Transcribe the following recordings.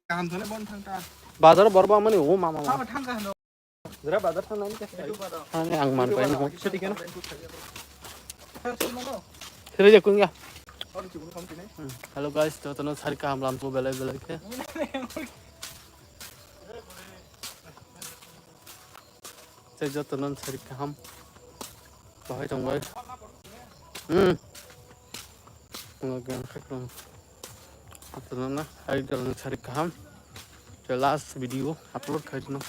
काम थोने बन थांता बाजार बरबा माने ओ मामा हाँ थांगा हनो जरा बाजार थांनानै आने आं मान पाइ न सेटिक ना सेरे जे कुंगा हेलो गाइस तो तनो सारी काम लाम तो बेले बेले के से जो तनो सारी काम बाहाय दंबाय ngagam khakram atana ai dalam cari kaham the last video upload khaitno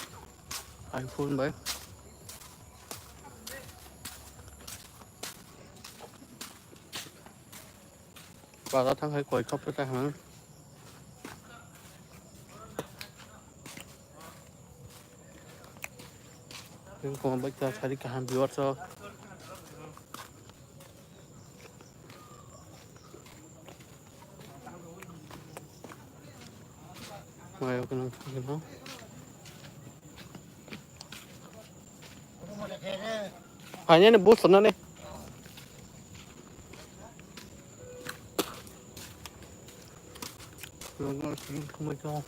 iPhone by và thằng hay quậy khóc cái hả nhưng còn bây giờ cari kaham biar so Mayo ka ng gino. Hanya ni bus na ni. Long sing kumay ka.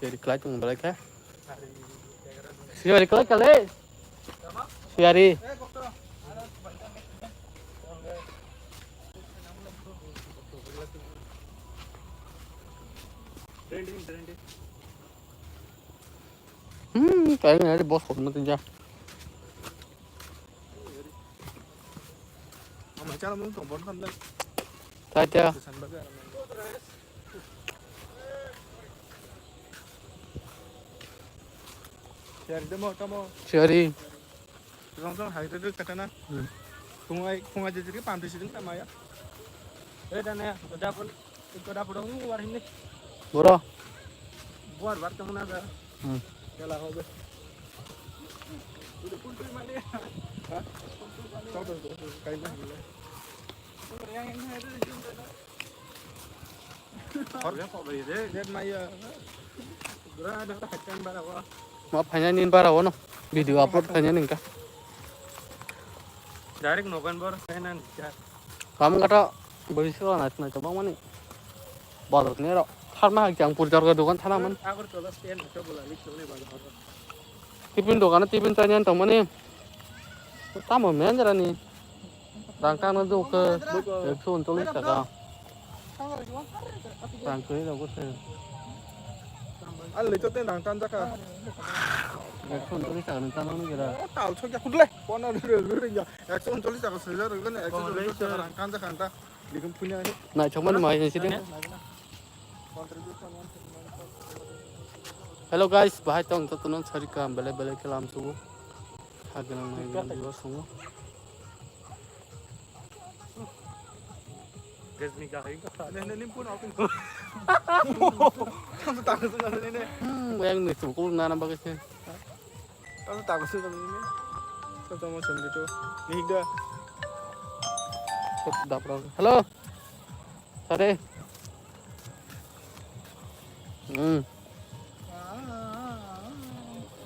Siya reklay tong balik ka. Siya reklay ka le. Siya ri. Cái này bớt hụt nó tin chưa? mà chắc là muốn tổng vốn phân lên Thấy chưa? Chưa đi. Rong hai itu katana. Kung aja jadi pantai sini sama ya. Dan ya, udah pulang luar ini. Bro. Buat temen ada. Yalah hobe. Udah pun terima dia. Hah? Kau tuh kain lah gila. Yang ada di sini. Orangnya kok beri deh, dia maya. Berada hacang barawa. Maaf hanya nin barawa no. Video upload hanya nin kah? Direct November kainan. Kamu kata berisiko na coba mana? Baru ni ro. Harma yang purjar ke dokan tanaman. Aku terus stand coba lagi coba baru. Tipin dokan tipin tanyan teman ni. Tamu men jara ni. Rangkang nanti ke ekson tulis taka. Rangkang ni aku sih. Al itu tuh rangkang jaka. Ekson tulis taka nanti mana kira. Tahu cakap kudle. Pona dulu ya. Ekson tulis taka sejar kan ekson tulis taka rangkang jaka anta. Dikem punya ni. Nah cuman mai sini. Hello guys, bahai tong tutunan cari kam bele kelam subuh. Hagan mai dua semua. Gesmi kahai ka. Nenek pun aku. Kamu tahu sudah ini. Yang ni suku nana bagus ni. Kamu tahu sudah ini. Sama sendiri tu. Nih dah. Dapur. Hello. Sare.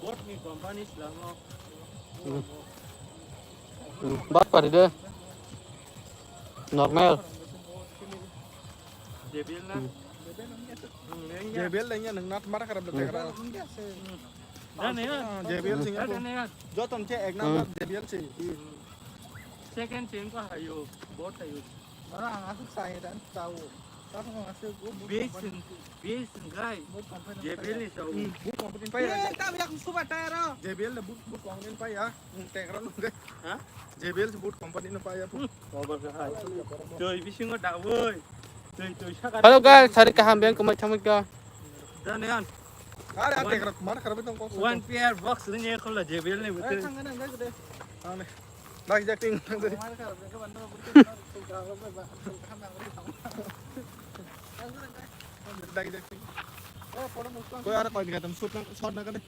Buat ni company selama. Bat pada dia. Normal. JBL na. JBL lah nya nang marah karena betul karena. Dan ya. JBL sih ya. Joton cek ek nama JBL sih. Second sih ko hayo. Bot hayo. Orang masuk saya dan tahu. Basin guy. JBL ni tahu. Boot company pa ya. Tahu yang super tayar. JBL na boot company pa ya. Tayar nu deh. Hah? JBL boot company na pa ya. Cover ka hai. Joy fishing ko dah boy. Hello guys, cari kaham yang kemana ka? Dan yan. Are ate kara mana kara betong ko. One pair box ni ko la JBL ni betul. Tanga na ngai de. Ane. Lagi jacking tang de. Mana kara ka banda lagi jacking. Koy ara koy digatam shoot na ka de.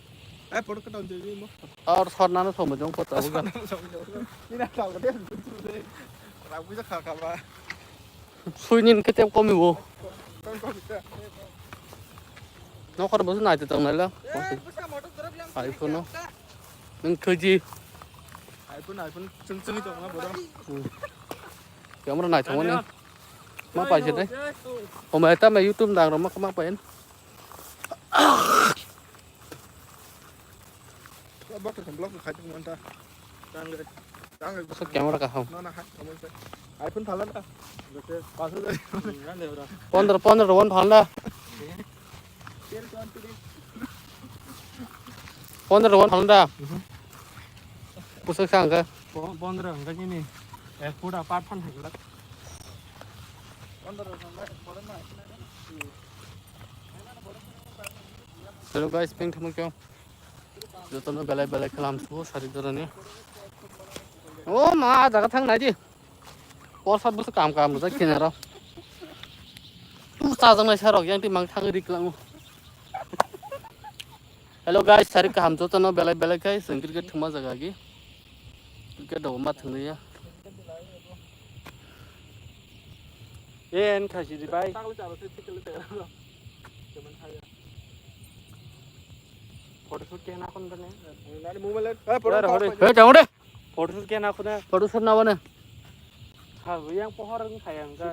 Photo ka down je mo. Or shot na so mo jong photo ga. Ni na tahu ka de. Rabu ja kha ka ba. Suinin cái tem con mình vô. Nó có bớt này từ tầng này là. iPhone nó. Nên khơi gì? iPhone chân chân đi tầng nó bữa đó. Cái mà này thằng này. Mak apa deh? Omai ta mai YouTube dang mak apa Bác thằng blog khai trong ta đang người Masuk kamera kah? nó là hai kamu saya iPhone thằng đó còn thứ gì Ponder wan phanda. Ponder wan phanda. Pusuk sang ke? Ponder enggak ini udah part fan enggak Ponder Hello guys, ping thamo kyo. Jotono belai kalam su sari dorani. Oh ma jaga thang nai ji. Porsat bus kam ja kinara. Tu sa jang nai sarok yang ti mang thang ri klang. Hello guys, sari kam jotono belai kai sengkir ke thuma jaga gi. Ke do ma thang ya. En khaji di bai. Photoshoot ke na kon bane nani mume le jangan deh photoshoot ke na khuna photoshoot na bane ha yang pohor ng thayang ka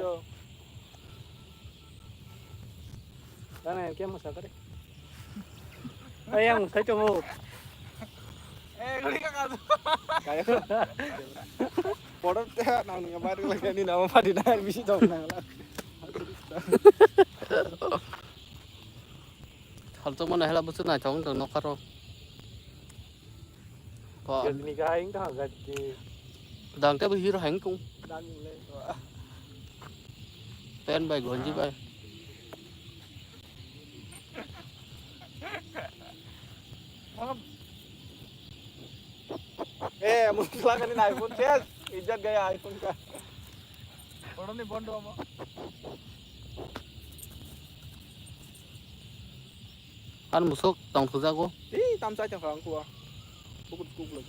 dana ke masa kare ayang sai cho ho goli ka kaya photo nang ng bar lagi ni nama padi na bisi jong nang hal to mana hela busu na chong to nokaro ko ni ka hing ta ga di dang te hero hang kung dan le ten bai gon ji bai मुझला का नहीं iPhone से इज्जत गया iPhone का पढ़ो नहीं बंद हो an musuk tong thu jago tam sai chẳng phải của cục lực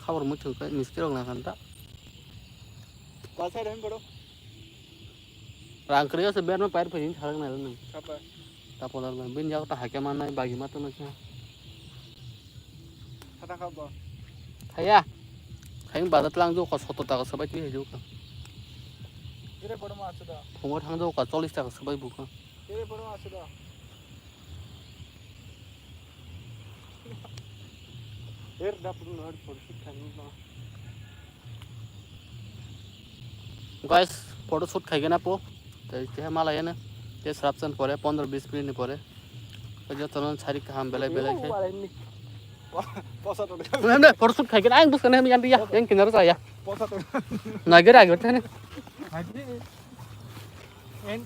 khabar mu thu ka mistri ong na kan ta quá sai đến photo rang kriyo se ber ma pair phin tharang na lan apa ta polar ban bin jago ta hakya man nai bagi ma to na kya kata khabar thaya khaing ba datlang jo ko soto ta ka sabai ti heju ka तेरे पढ़ो में Asuda phongwa thang jo ka 40 ta ka sabai bu ka तेरे पढ़ो में आसुदा तेरे दापुर नहर पढ़ खानी ना guys photoshoot khai na po te malai na te srapsan pore 15-20 minute ni pore to jotono chari kam belai khai posa to Nè, photoshoot khai anh bus kana mi yan dia yang kinar sa ya posa to na gira gira thane haji en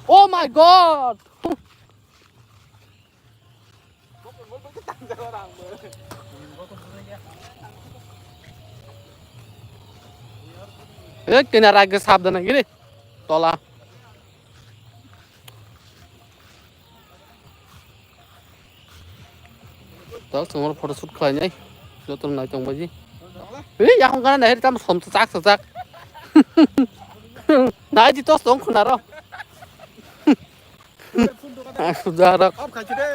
oh my god kinar age sabdana gire tola to sumor photoshoot khai nhai jotono nai tong baji ya không kana này tam som sak nai ji to song khuna ro sudah rak अब खाची दे